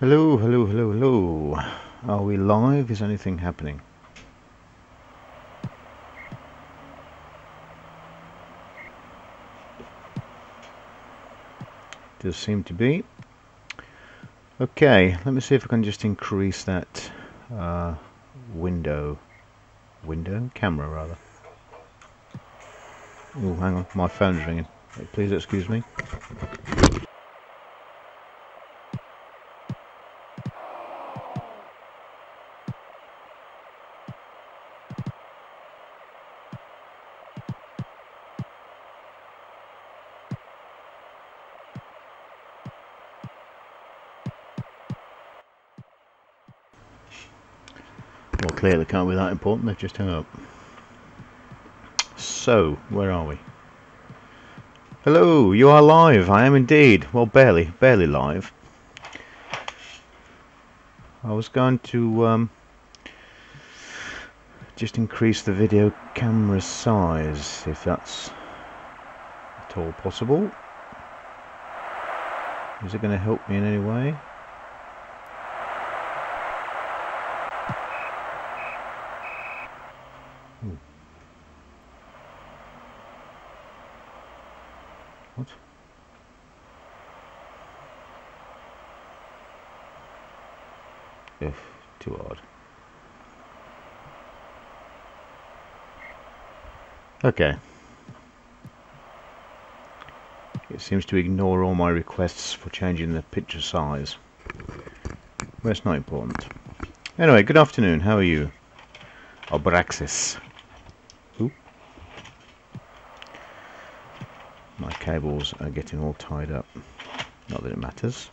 Hello, hello, hello, hello. Are we live? Is anything happening? Does seem to be. Okay, let me see if I can just increase that camera rather. Oh, hang on, my phone's ringing. Please excuse me. Well, clearly can't be that important, they've just hung up. So, where are we? Hello, you are live. I am indeed. Well, barely live. I was going to just increase the video camera size, if that's at all possible. Is it going to help me in any way? Ooh. What? Ugh, too odd. Okay. It seems to ignore all my requests for changing the picture size. But it's not important. Anyway, good afternoon. How are you? Abraxas. Ooh. My cables are getting all tied up. Not that it matters.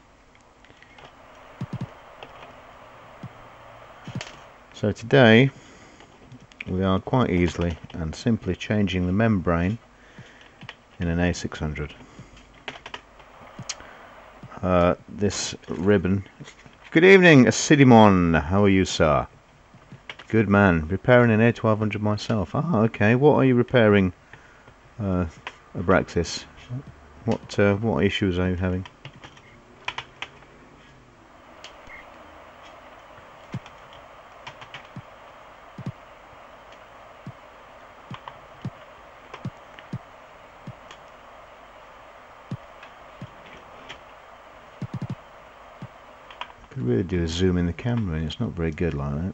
So today we are quite easily and simply changing the membrane in an a600. This ribbon. Good evening, Acidimon. How are you, sir? Good man. Repairing an A1200 myself. Ah, okay. What are you repairing, Abraxas? What issues are you having? Could really do a zoom in the camera, and it's not very good like that.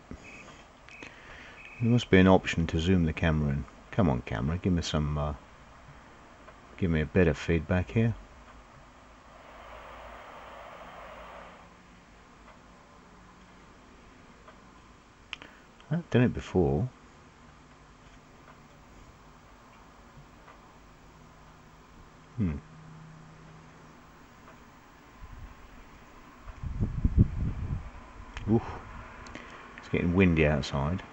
There must be an option to zoom the camera in. Come on, camera, give me some. Give me a bit of feedback here. I've done it before. Oof. It's getting windy outside.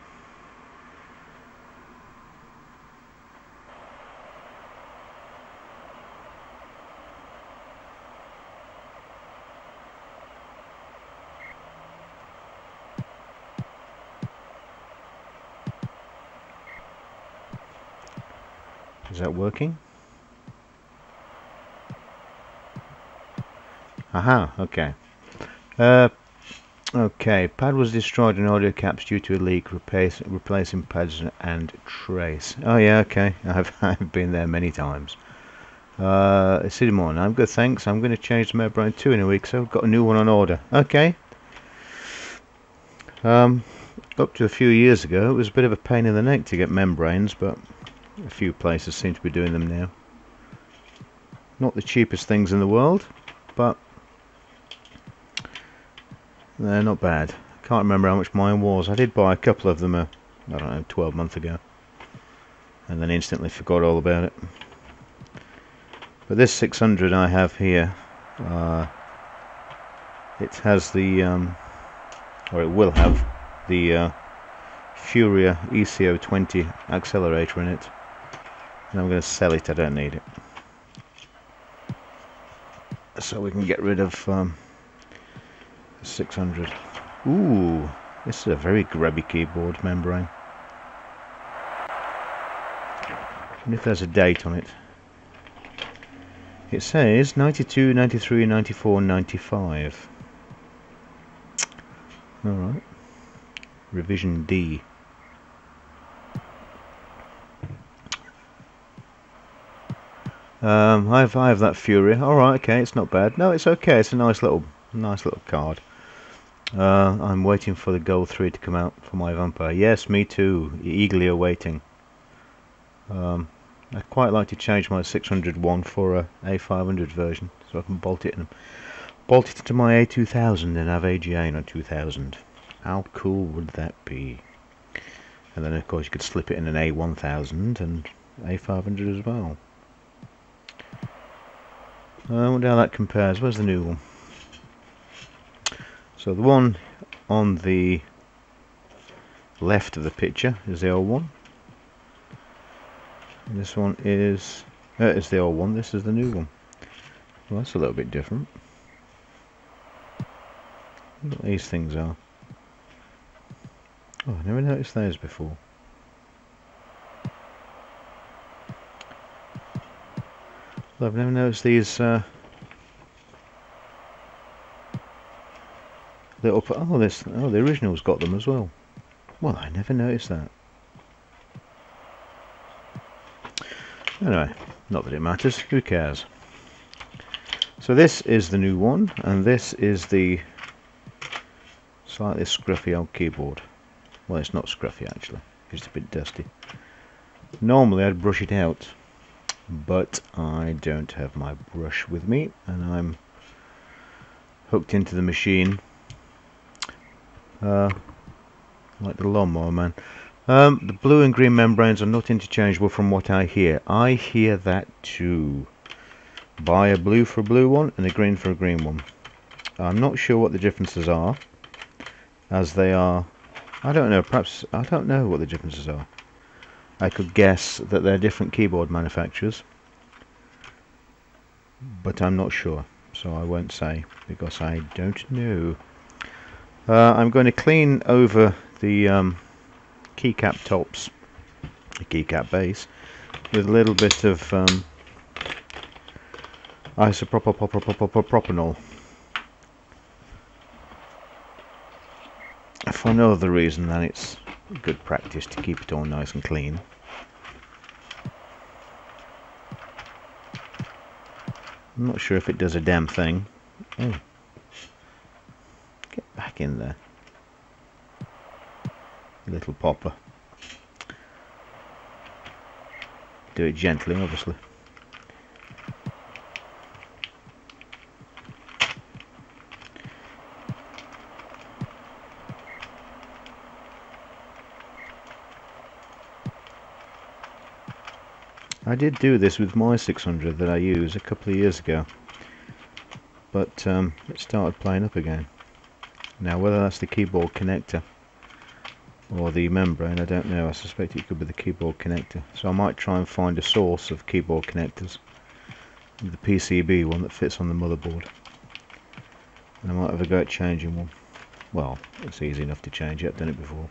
Is that working? Aha, okay. Okay, pad was destroyed in audio caps due to a leak, replacing pads and trace. Oh yeah, okay, I've been there many times. Sidimon, I'm good, thanks. I'm going to change the membrane 2 in a week, so I've got a new one on order. Okay. Up to a few years ago, it was a bit of a pain in the neck to get membranes, but a few places seem to be doing them now. Not the cheapest things in the world, but they're not bad. Can't remember how much mine was. I did buy a couple of them, I don't know, 12 months ago, and then instantly forgot all about it. But this 600 I have here, it has the, or it will have the Furia ECO20 accelerator in it, and I'm going to sell it. I don't need it, so we can get rid of 600. Ooh, this is a very grubby keyboard membrane. I wonder if there's a date on it. It says 92, 93, 94, 95. Alright. Revision D. I have that Fury. Alright, okay, it's not bad. No, it's okay, it's a nice little card. I'm waiting for the Gold 3 to come out for my vampire. Yes, me too. Eagerly awaiting. I'd quite like to change my 600 one for a a600 version, so I can bolt it into my a2000 and have AGA on 2000. How cool would that be? And then of course you could slip it in an a1000 and a500 as well. I wonder how that compares. Where's the new one? So the one on the left of the picture is the old one. And this one is the old one. This is the new one. Well, that's a little bit different. Look what these things are. Oh, I never noticed those before. Well, I've never noticed these little. The original's got them as well. Well, I never noticed that. Anyway, not that it matters. Who cares? So this is the new one, and this is the slightly scruffy old keyboard. Well, it's not scruffy actually. It's a bit dusty. Normally I'd brush it out, but I don't have my brush with me, and I'm hooked into the machine like the lawnmower man. The blue and green membranes are not interchangeable from what I hear. I hear that too. Buy a blue for a blue one and a green for a green one. I'm not sure what the differences are, as they are. I don't know, perhaps I don't know what the differences are. I could guess that they're different keyboard manufacturers, but I'm not sure, so I won't say because I don't know. I'm going to clean over the keycap tops, the keycap base, with a little bit of isopropyl for no other reason than it's good practice to keep it all nice and clean. I'm not sure if it does a damn thing. Oh. Get back in there, little popper. Do it gently, obviously. I did do this with my 600 that I used a couple of years ago, but it started playing up again. Now whether that's the keyboard connector or the membrane, I don't know. I suspect it could be the keyboard connector, so I might try and find a source of keyboard connectors, the PCB one that fits on the motherboard, and I might have a go at changing one. Well, it's easy enough to change it, I've done it before.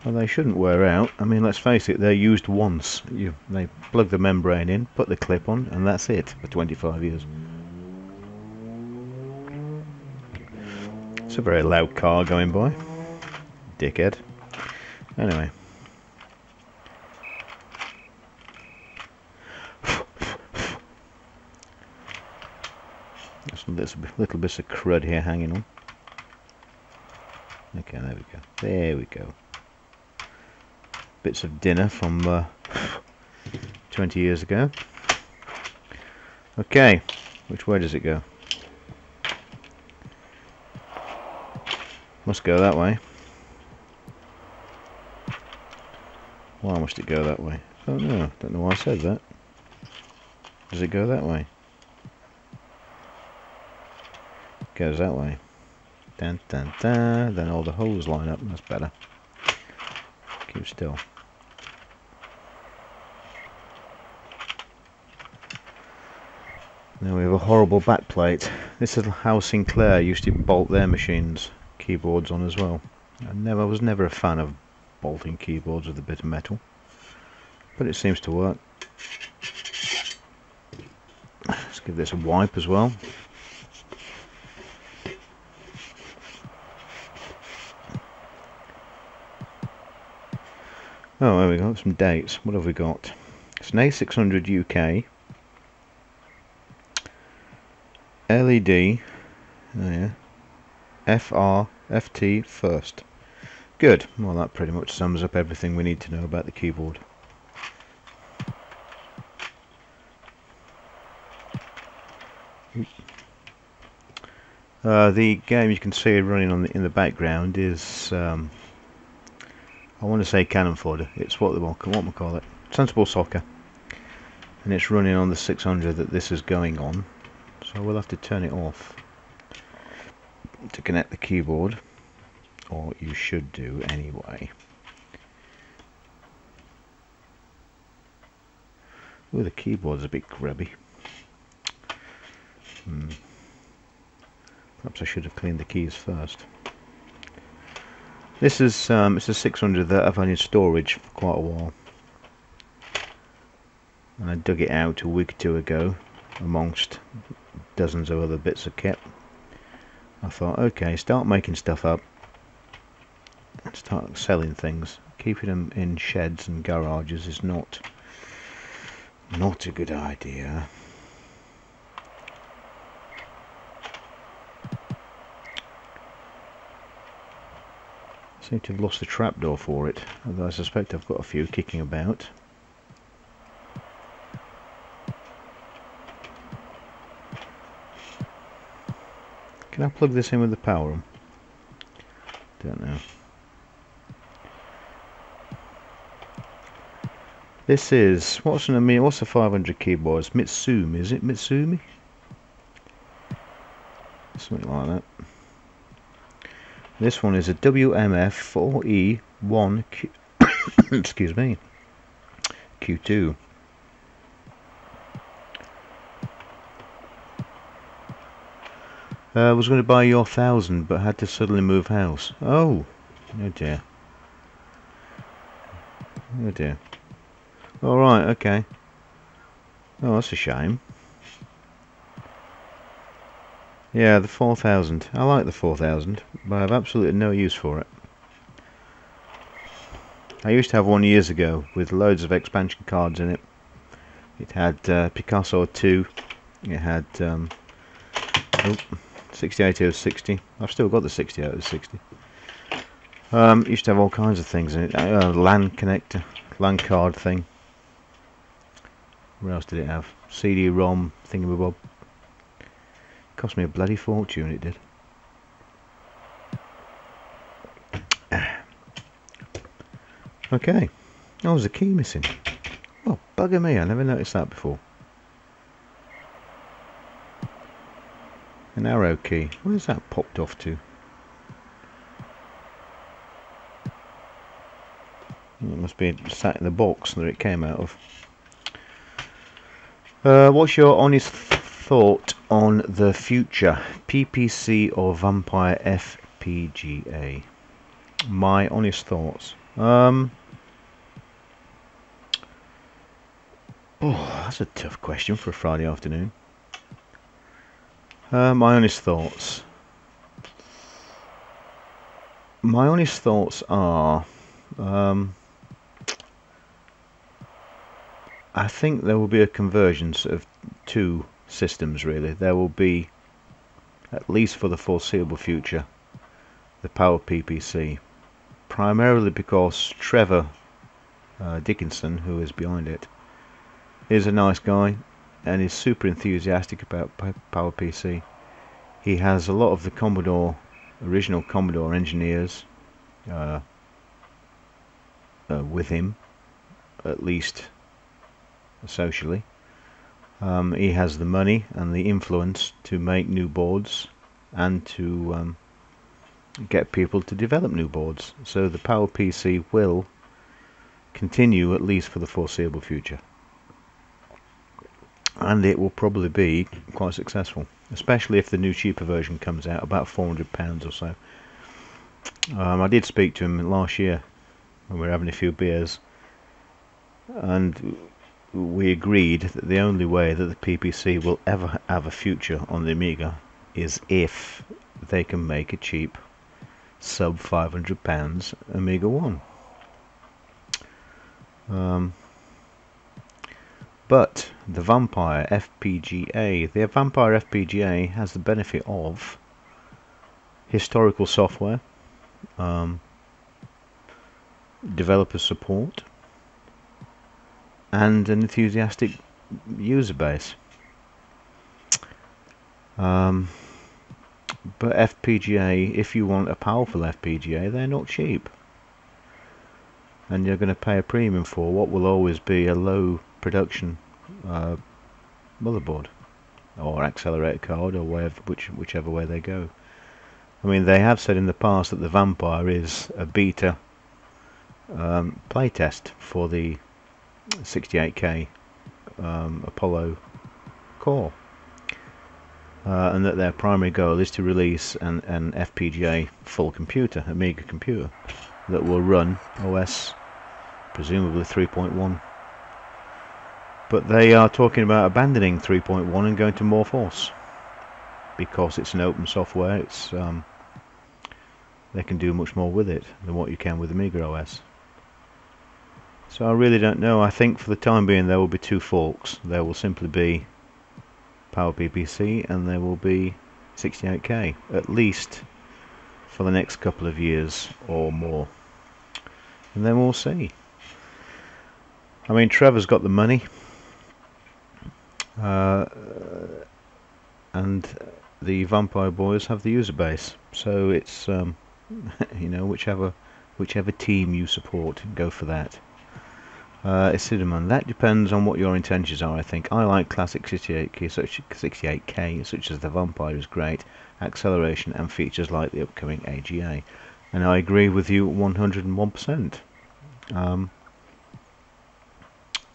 Well, they shouldn't wear out. I mean, let's face it, they're used once. They plug the membrane in, put the clip on, and that's it for 25 years. It's a very loud car going by. Dickhead. Anyway. There's a little bit of crud here hanging on. Okay, there we go. There we go. Bits of dinner from 20 years ago. Okay, which way does it go? Must go that way. Why must it go that way? Oh no, don't know why I said that. Does it go that way? It goes that way. Dun dun dun. Then all the holes line up. That's better. Keep still. Now we have a horrible backplate. This is how Sinclair used to bolt their machines, keyboards on as well. I was never a fan of bolting keyboards with a bit of metal, but it seems to work. Let's give this a wipe as well. we go, some dates. What have we got? It's an a600 UK. LED. Oh yeah. FT first. Good. Well, that pretty much sums up everything we need to know about the keyboard. The game you can see running on in the background is, I want to say cannon fodder. It's what we call it, sensible soccer, and it's running on the 600 that this is going on. So we'll have to turn it off to connect the keyboard, or you should do anyway. Oh, the keyboard's a bit grubby. Perhaps I should have cleaned the keys first. This is it's a 600 that I've had in storage for quite a while, and I dug it out a week or two ago amongst dozens of other bits of kit. I thought, okay, start making stuff up and start selling things. Keeping them in sheds and garages is not a good idea. I seem to have lost the trapdoor for it, although I suspect I've got a few kicking about. Can I plug this in with the power on? Don't know. This is, what's a 500 keyboard? It's Mitsumi, is it Mitsumi? Something like that. This one is a WMF4E1 excuse me, Q2. I was going to buy your 1000 but had to suddenly move house. Oh dear. Oh dear. Alright, okay. Oh, that's a shame. Yeah, the 4000. I like the 4000, but I have absolutely no use for it. I used to have one years ago with loads of expansion cards in it. It had Picasso 2. It had 68 out of 60. I've still got the 60 out of 60. Used to have all kinds of things in it. LAN connector, LAN card thing. What else did it have? CD-ROM thingamabob. Cost me a bloody fortune, it did. Okay. Oh, there's a key missing. Oh, bugger me, I never noticed that before. An arrow key. Where's that popped off to? It must be sat in the box that it came out of. What's your honest thought on the future? PPC or Vampire FPGA? My honest thoughts. Oh, that's a tough question for a Friday afternoon. My honest thoughts. My honest thoughts are, I think there will be a convergence of two systems, really. There will be, at least for the foreseeable future, the Power PPC. Primarily because Trevor Dickinson, who is behind it, is a nice guy and is super enthusiastic about Power PC. He has a lot of the original Commodore engineers with him, at least socially. He has the money and the influence to make new boards and to get people to develop new boards. So the Power PC will continue, at least for the foreseeable future. And it will probably be quite successful, especially if the new cheaper version comes out, about £400 or so. I did speak to him last year when we were having a few beers, and we agreed that the only way that the PPC will ever have a future on the Amiga is if they can make a cheap sub £500 Amiga 1. But the Vampire FPGA, the Vampire FPGA has the benefit of historical software, developer support, and an enthusiastic user base. But FPGA, if you want a powerful FPGA, they're not cheap, and you're going to pay a premium for what will always be a low production motherboard or accelerator card, or whichever way they go. I mean, they have said in the past that the Vampire is a beta playtest for the 68K Apollo core, and that their primary goal is to release an FPGA full computer, Amiga computer, that will run OS presumably 3.1. But they are talking about abandoning 3.1 and going to Morphos, because it's an open software. It's they can do much more with it than what you can with Amiga OS. So I really don't know. I think for the time being there will be two forks. There will simply be PowerPC and there will be 68K, at least for the next couple of years or more. And then we'll see. I mean, Trevor's got the money, and the Vampire boys have the user base. So it's you know, whichever team you support, go for that. Isidaman, that depends on what your intentions are. I think I like classic 68K, such as the Vampire is great, acceleration and features like the upcoming AGA, and I agree with you 101%.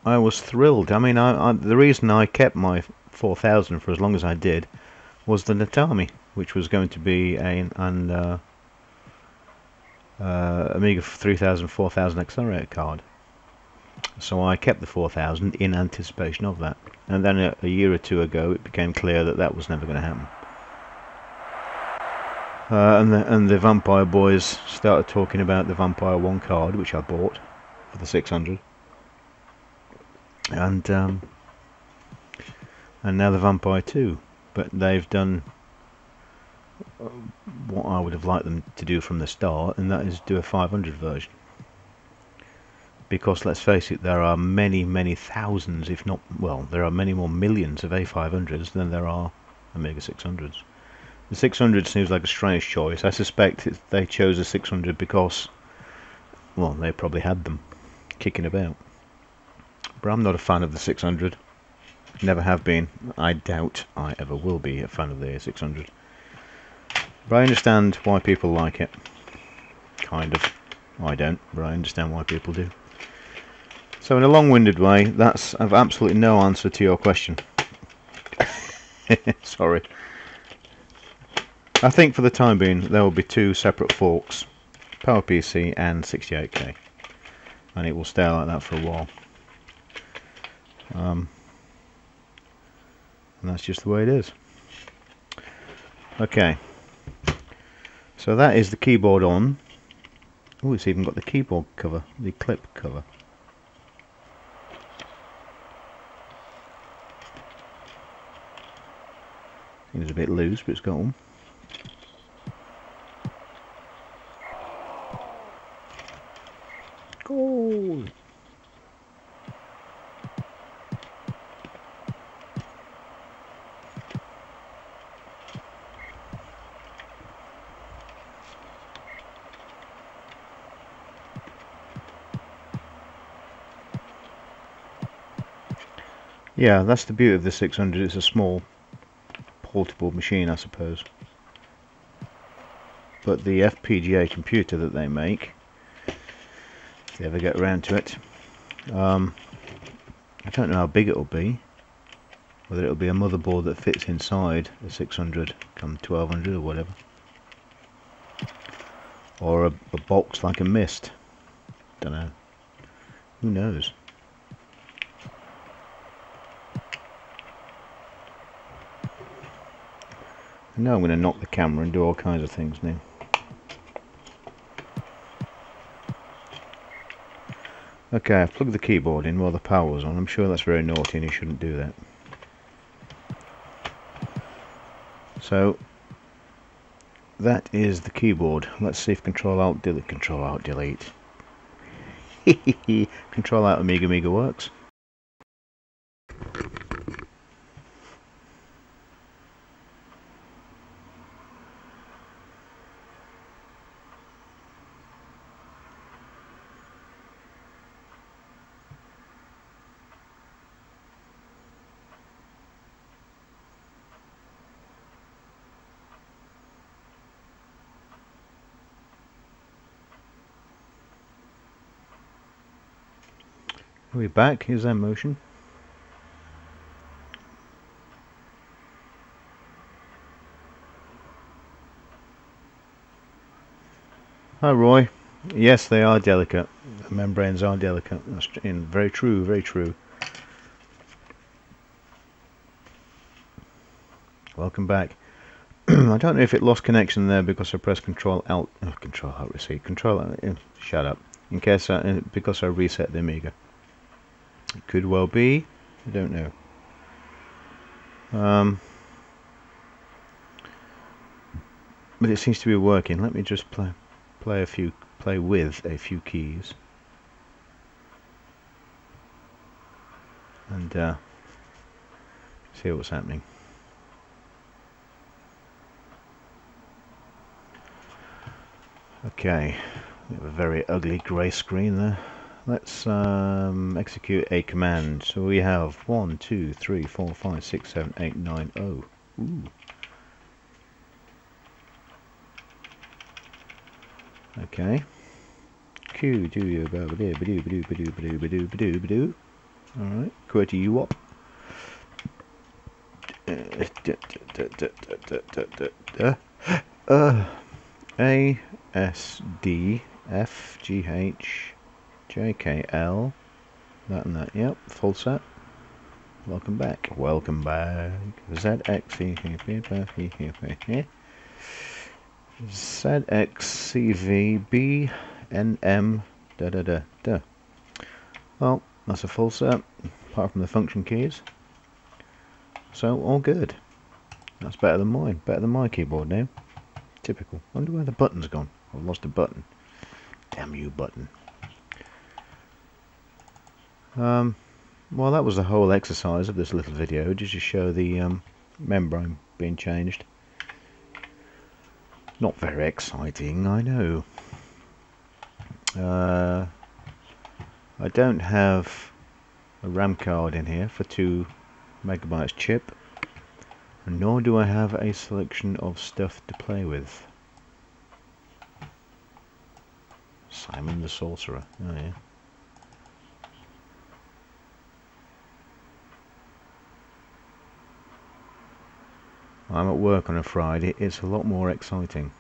I was thrilled. I mean, the reason I kept my 4000 for as long as I did was the Natami, which was going to be an Amiga 3000 4000 accelerator card. So I kept the 4000 in anticipation of that, and then a year or two ago it became clear that that was never going to happen. And the Vampire boys started talking about the Vampire 1 card, which I bought for the 600, and now the Vampire 2. But they've done what I would have liked them to do from the start, and that is do a 500 version. Because let's face it, there are many thousands, if not, well, there are many more millions of A500s than there are Amiga 600s. The 600 seems like a strange choice. I suspect they chose a 600 because, well, they probably had them kicking about. But I'm not a fan of the 600. Never have been. I doubt I ever will be a fan of the A600. But I understand why people like it. Kind of. I don't, but I understand why people do. So in a long-winded way, I've absolutely no answer to your question. Sorry. I think for the time being there will be two separate forks, PowerPC and 68K, and it will stay like that for a while. And that's just the way it is. Okay. So that is the keyboard on. Oh, it's even got the keyboard cover, the clip cover. It's a bit loose, but it's got one. Goal! Yeah, that's the beauty of the 600. It's a small portable machine, I suppose. But the FPGA computer that they make, if they ever get around to it, I don't know how big it'll be. Whether it'll be a motherboard that fits inside a 600, come 1200 or whatever, or a box like a Mist. Don't know. Who knows? Now I'm going to knock the camera and do all kinds of things now. Okay, I've plugged the keyboard in while the power was on. I'm sure that's very naughty and you shouldn't do that. So that is the keyboard. Let's see if Control Alt Delete. Control Alt Delete. Control Alt Amiga works. Are we back? Here's that motion. Hi Roy. Yes, they are delicate. The membranes are delicate. That's very true, very true. Welcome back. I don't know if it lost connection there because I pressed Control Alt Reset. Control Alt, shut up. In case because I reset the Amiga. It could well be. I don't know. But it seems to be working. Let me just play with a few keys. And see what's happening. Okay, we have a very ugly grey screen there. Let's execute a command. So we have 1, 2, 3, 4, 5, 6, 7, 8, 9, 0. Ooh. Okay. Q do you go ba-do. Alright, QWERTY you up. A S D F G H J K L, that and that. Yep, full set. Welcome back. Welcome back. ZXCVBNM da. Well, that's a full set, apart from the function keys. So all good. That's better than mine. Better than my keyboard now. Typical. Wonder where the button's gone. I've lost a button. Damn you, button. Well, that was the whole exercise of this little video, just to show the membrane being changed. Not very exciting, I know. I don't have a RAM card in here for 2 megabytes chip, and nor do I have a selection of stuff to play with. Simon the Sorcerer. Oh yeah. I'm at work on a Friday. It's a lot more exciting.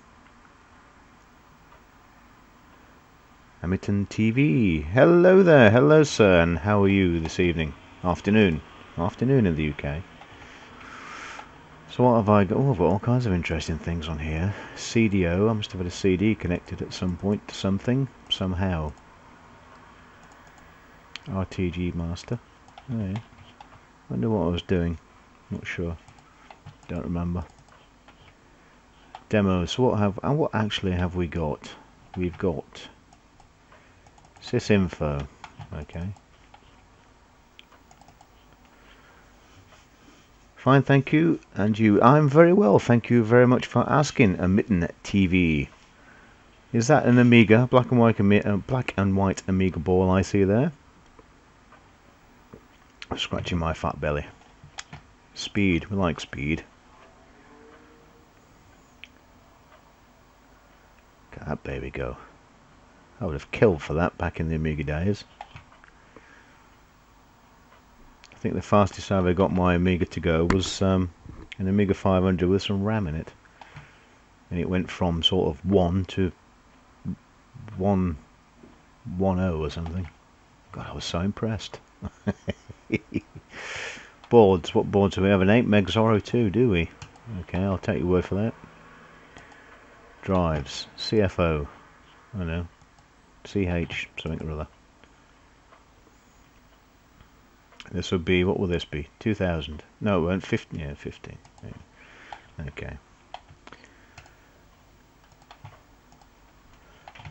Hamilton TV. Hello there. Hello sir. And how are you this evening? Afternoon. Afternoon in the UK. So what have I got? Oh, I've got all kinds of interesting things on here. CDO. I must have had a CD connected at some point to something. Somehow. RTG Master. Oh yeah. Wonder what I was doing. Not sure. Don't remember. Demos. What actually have we got? We've got sysinfo. Okay. Fine, thank you. And you? I'm very well, thank you very much for asking. A Mitten TV. Is that an Amiga? Black and white Amiga ball I see there. Scratching my fat belly. Speed. We like speed. Look at that baby go. I would have killed for that back in the Amiga days. I think the fastest I ever got my Amiga to go was an Amiga 500 with some RAM in it. And it went from sort of 1 to 110 or something. God, I was so impressed. Boards. What boards do we have? An 8 meg Zorro 2, do we? Okay, I'll take your word for that. Drives. CFO. I don't know. CH something or other. This would be, what will this be? 2000. No, it won't. 15. Yeah, 15. Yeah. Okay.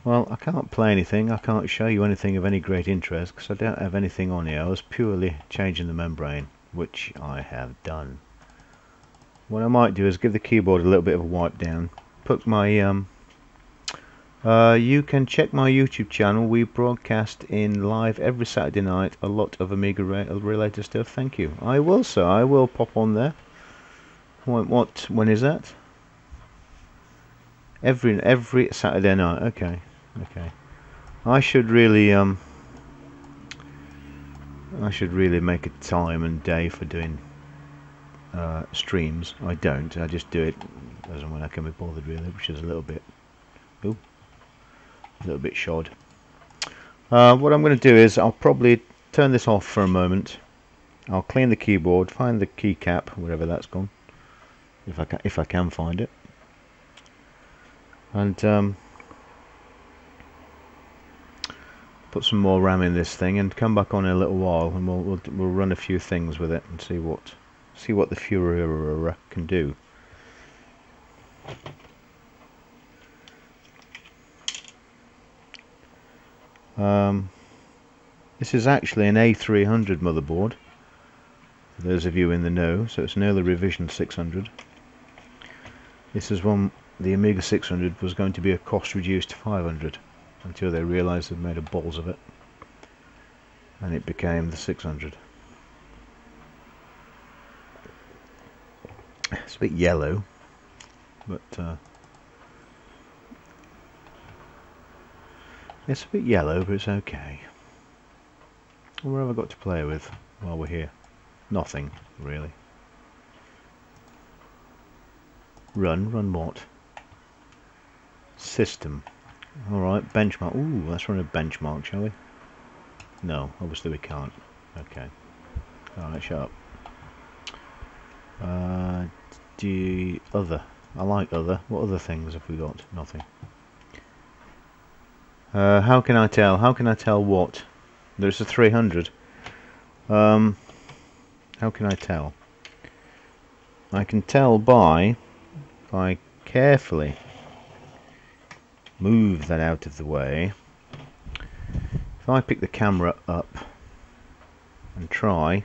Well, I can't play anything. I can't show you anything of any great interest because I don't have anything on here. I was purely changing the membrane, which I have done. What I might do is give the keyboard a little bit of a wipe down. Put my you can check my YouTube channel. We broadcast in live every Saturday night a lot of Amiga related stuff. Thank you. I will, sir. I will pop on there. When is that? Every Saturday night. Okay. Okay. I should really make a time and day for doing streams. I don't. I just do it as and when I can be bothered, really, which is a little bit shod. What I'm going to do is I'll probably turn this off for a moment. I'll clean the keyboard, find the keycap, wherever that's gone, if I can find it, and put some more RAM in this thing, and come back on in a little while, and we'll run a few things with it and see what the Führer can do. This is actually an a600 motherboard, for those of you in the know, so it's an early revision 600. This is one, the Amiga 600 was going to be a cost reduced 500 until they realised they'd made a balls of it, and it became the 600. It's a bit yellow, but it's a bit yellow, but it's okay. What have I got to play with while we're here? Nothing, really. Run what? System. Alright, benchmark. Ooh, let's run a benchmark, shall we? No, obviously we can't. Okay. Alright, shut up. Other. I like other. What other things have we got? Nothing. How can I tell? How can I tell what? There's a 300. How can I tell? I can tell by if I carefully move that out of the way. If I pick the camera up and try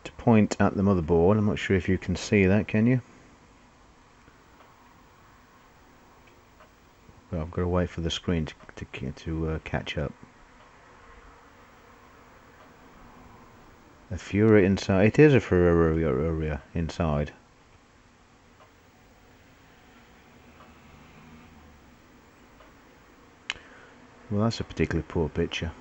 to point at the motherboard. I'm not sure if you can see that, can you? But I've got to wait for the screen to catch up. A Führer inside. It is a Führer inside. Well, that's a particularly poor picture.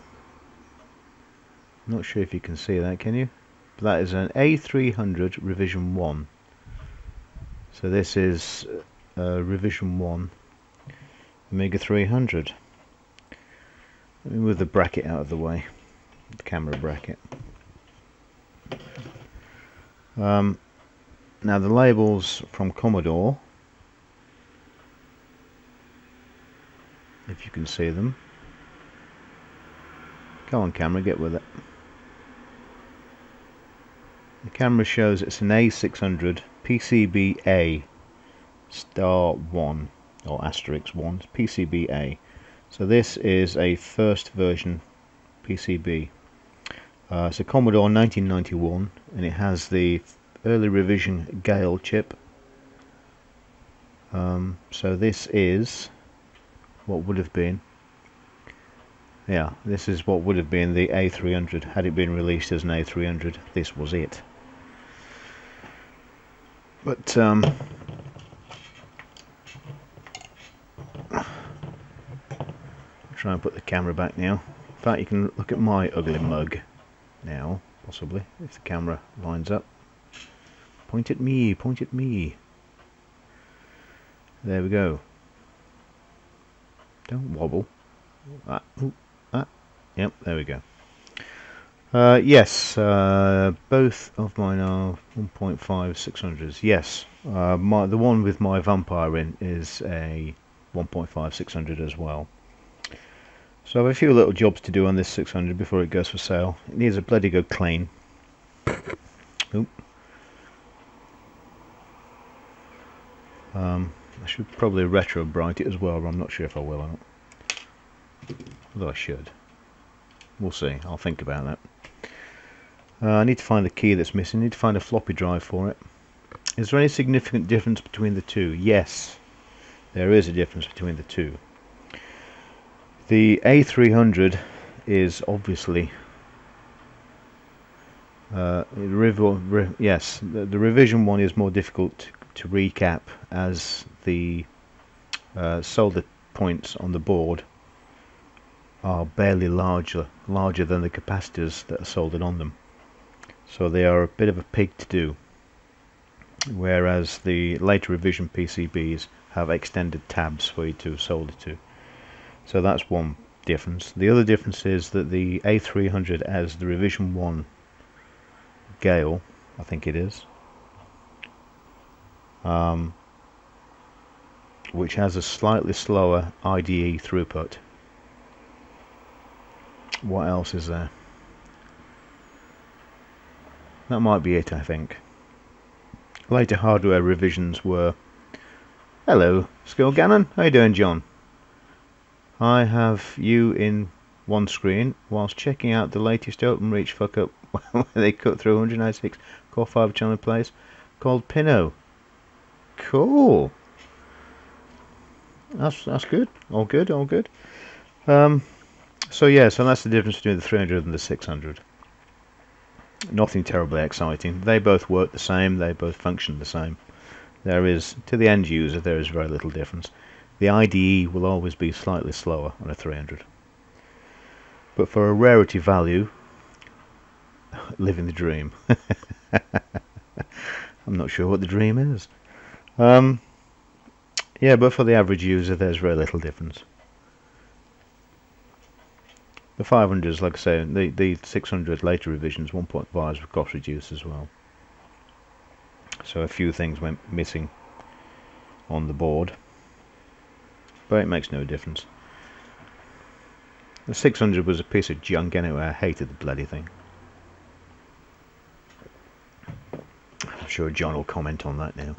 I'm not sure if you can see that, can you? But that is an a600 revision 1. So this is revision 1 Amiga 300. Let me move the bracket out of the way, the camera bracket. Now the labels from Commodore, if you can see them. Come on camera, get with it. The camera shows it's an a600 PCB-A *1 or asterisk 1, PCB-A. So this is a first version PCB. It's a Commodore 1991, and it has the early revision Gale chip. So this is what would have been, this is what would have been the a600 had it been released as an a600. This was it. But try and put the camera back now. In fact, you can look at my ugly mug now, possibly, if the camera lines up. Point at me, point at me. There we go. Don't wobble. Yep, there we go. Yes, both of mine are 1.5 600s. Yes, the one with my vampire in is a 1.5 600 as well. So I have a few little jobs to do on this 600 before it goes for sale. It needs a bloody good clean. Oop. I should probably retro bright it as well, but I'm not sure if I will or not. Although I should. We'll see. I'll think about that. I need to find the key that's missing. I need to find a floppy drive for it. Is there any significant difference between the two? Yes, there is a difference between the two. The A600 is obviously the revision one is more difficult to recap, as the solder points on the board are barely larger than the capacitors that are soldered on them, so they are a bit of a pig to do, whereas the later revision PCBs have extended tabs for you to solder to. So that's one difference. The other difference is that the A600 has the revision 1 Gale, I think it is, which has a slightly slower IDE throughput. What else is there? That might be it, I think. Later hardware revisions were... Hello, Skull Gannon. How you doing, John? I have you in one screen whilst checking out the latest OpenReach fuck-up where they cut through 196 core 5 channel plays called Pinot. Cool. That's good. All good, all good. So yeah, so that's the difference between the 300 and the 600. Nothing terribly exciting. They both work the same, they both function the same. There is, to the end user, there is very little difference. The IDE will always be slightly slower on a 300. But for a rarity value, living the dream. I'm not sure what the dream is. Yeah, but for the average user, there's very little difference. The 500s, like I say, the 600 later revisions, 1.5s were cost reduced as well. So a few things went missing on the board, but it makes no difference. The 600 was a piece of junk anyway. I hated the bloody thing. I'm sure John will comment on that now.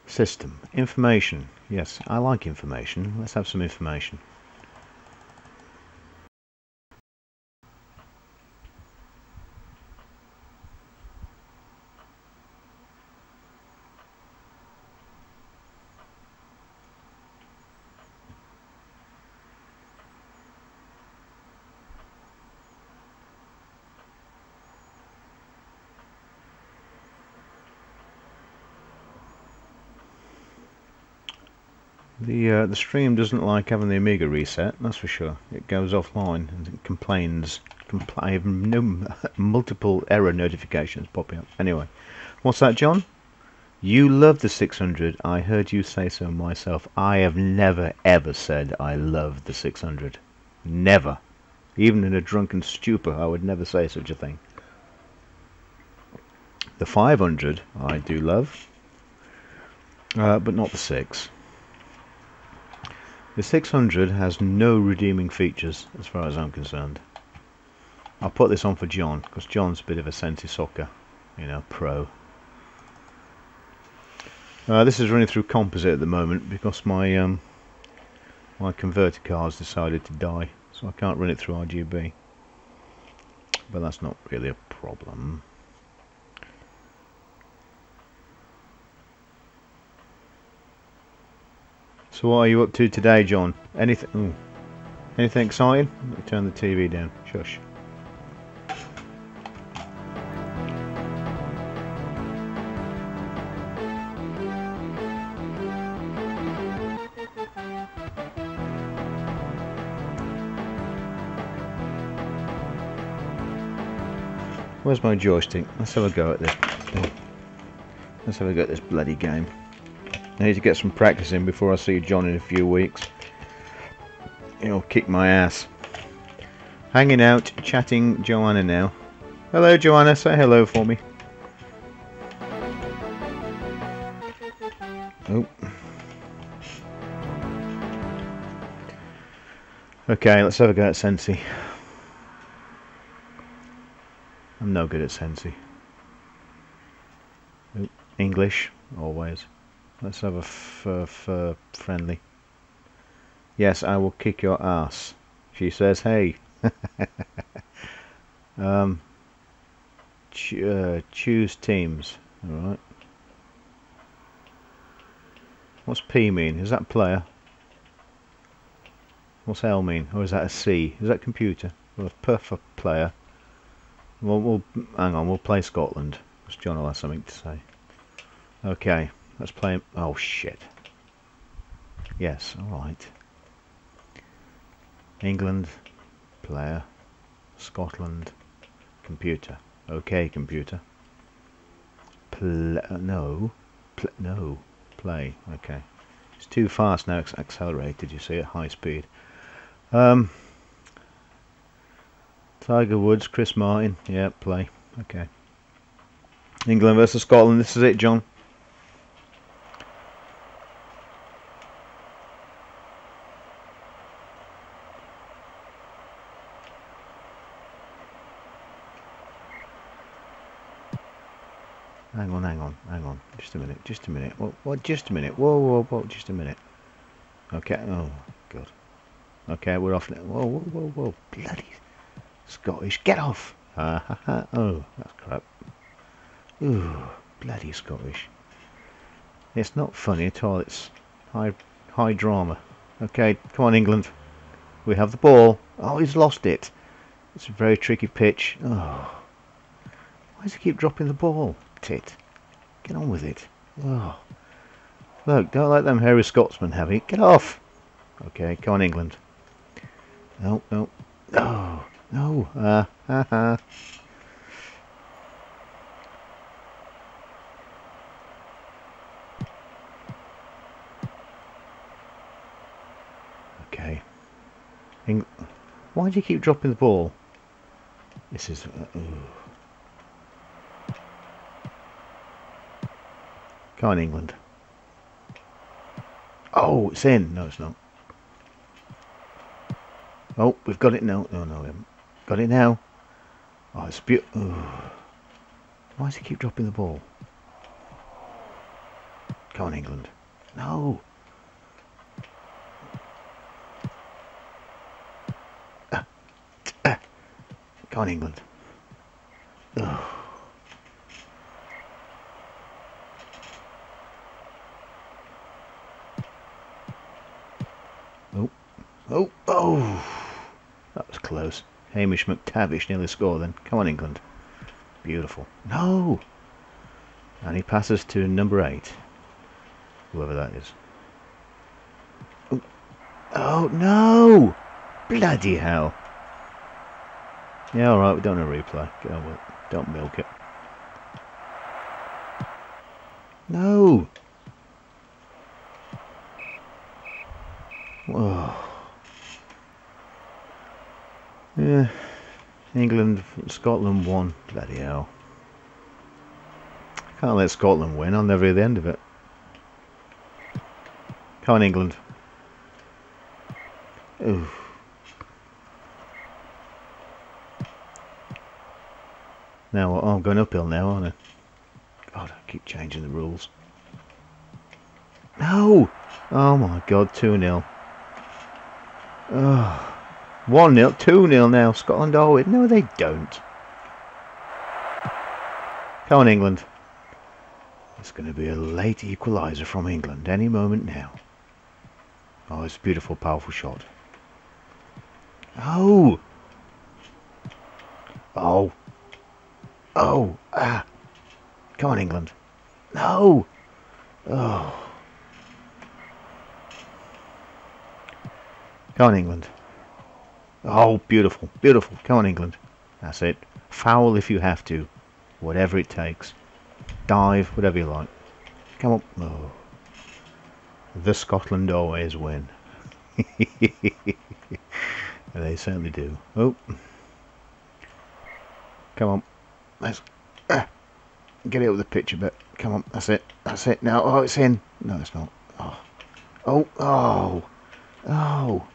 System. Information. Yes, I like information. Let's have some information. The stream doesn't like having the Amiga reset, that's for sure. It goes offline and it complains. I have multiple error notifications popping up. Anyway, what's that, John? You love the 600. I heard you say so myself. I have never ever said I love the 600. Never. Even in a drunken stupor, I would never say such a thing. The 500 I do love, but not the 6. The 600 has no redeeming features as far as I'm concerned. I'll put this on for John, because John's a bit of a Sensi Soccer, you know, pro. This is running through composite at the moment because my my converter card's decided to die, so I can't run it through RGB. But that's not really a problem. So what are you up to today, John? Anything? Ooh. Anything exciting? Let me turn the TV down. Shush. Where's my joystick? Let's have a go at this. Let's have a go at this bloody game. I need to get some practice in before I see John in a few weeks. He'll kick my ass. Hanging out, chatting Joanna now. Hello Joanna, say hello for me. Oh. Okay, let's have a go at Sensi. I'm no good at Sensi. English, always. Let's have a friendly. Yes, I will kick your ass. She says, hey. Choose teams. Alright. What's P mean? Is that player? What's L mean? Or is that a C? Is that computer? Well, P for player. We'll hang on, we'll play Scotland. Because John will have something to say. Okay, let's play him. Oh shit. Yes, alright. England, player. Scotland, computer. Okay, computer. No. No. Play. Okay. It's too fast now. It's accelerated, you see, at high speed. Tiger Woods, Chris Martin. Yeah, play. Okay. England versus Scotland. This is it, John. Hang on. Just a minute. What? Just a minute. Whoa. Just a minute. Okay. Oh, God. Okay, we're off now. Whoa. Bloody Scottish. Get off. Oh, that's crap. Ooh, bloody Scottish. It's not funny at all. It's high drama. Okay, come on, England. We have the ball. Oh, he's lost it. It's a very tricky pitch. Oh. Why does he keep dropping the ball? Tit. Get on with it. Oh. Look, don't let them hairy Scotsmen have it. Get off. Okay, come on, England. No. No. Okay. Why do you keep dropping the ball? This is... Come on, England. Oh, it's in. No, it's not. Oh, we've got it now. No, we haven't. Got it now. Oh, it's beautiful. Why does he keep dropping the ball? Come on, England. No. Come on, England. Oh. Oh. That was close. Hamish McTavish nearly scored then. Come on, England. Beautiful. No. And he passes to number 8. Whoever that is. Oh, no. Bloody hell. Yeah, alright, we don't have a replay. Get on with it. Don't milk it. No! Oh. Yeah. England, Scotland won. Bloody hell. Can't let Scotland win. I'll never hear the end of it. Come on, England. Ooh. Now, oh, I'm going uphill now, aren't I? God, I keep changing the rules. No! Oh my God, 2-0. Oh. 1-0, 2-0 now. Scotland owe it. No, they don't. Come on, England. It's going to be a late equaliser from England any moment now. Oh, it's a beautiful, powerful shot. Oh! Oh! Oh! Ah! Come on, England. No! Oh! Come on, England. Oh, beautiful, beautiful. Come on, England. That's it. Foul if you have to. Whatever it takes. Dive, whatever you like. Come on. Oh. The Scotland always win. They certainly do. Oh. Come on. Let's get it up the pitch a bit. Come on. That's it. That's it. Now. Oh, it's in. No, it's not. Oh. Oh. Oh. Oh.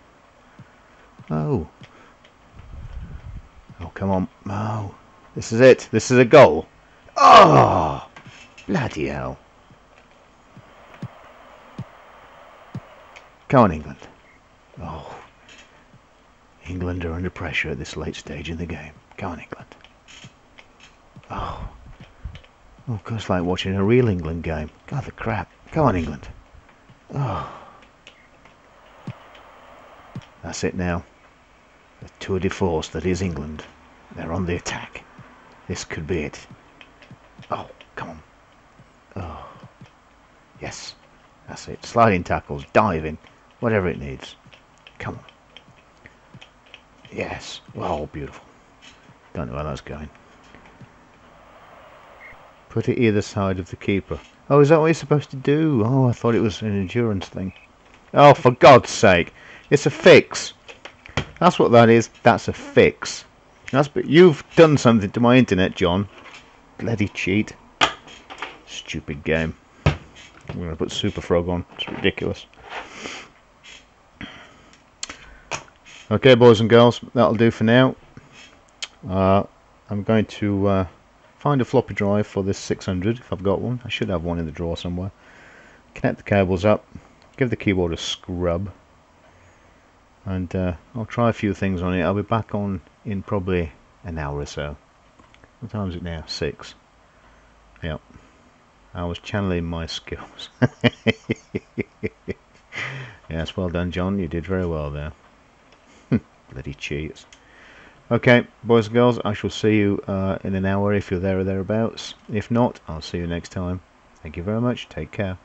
Oh. Oh, come on. Oh. This is it. This is a goal. Oh! Bloody hell. Come on, England. Oh. England are under pressure at this late stage in the game. Come on, England. Oh. Oh, it's like watching a real England game. God, the crap. Come on, England. Oh. That's it now. The tour de force that is England. They're on the attack. This could be it. Oh, come on. Oh. Yes. That's it. Sliding tackles, diving, whatever it needs. Come on. Yes. Oh, beautiful. Don't know how that's going. Put it either side of the keeper. Oh, is that what you're supposed to do? Oh, I thought it was an endurance thing. Oh, for God's sake. It's a fix. That's what that is. That's a fix. But you've done something to my internet, John. Bloody cheat. Stupid game. I'm going to put Super Frog on. It's ridiculous. Okay, boys and girls. That'll do for now. I'm going to find a floppy drive for this 600 if I've got one. I should have one in the drawer somewhere. Connect the cables up. Give the keyboard a scrub. And I'll try a few things on it. I'll be back on in probably an hour or so. What time is it now? 6. Yep. I was channeling my skills. Yes, well done, John. You did very well there. Bloody cheats. Okay, boys and girls, I shall see you in an hour if you're there or thereabouts. If not, I'll see you next time. Thank you very much. Take care.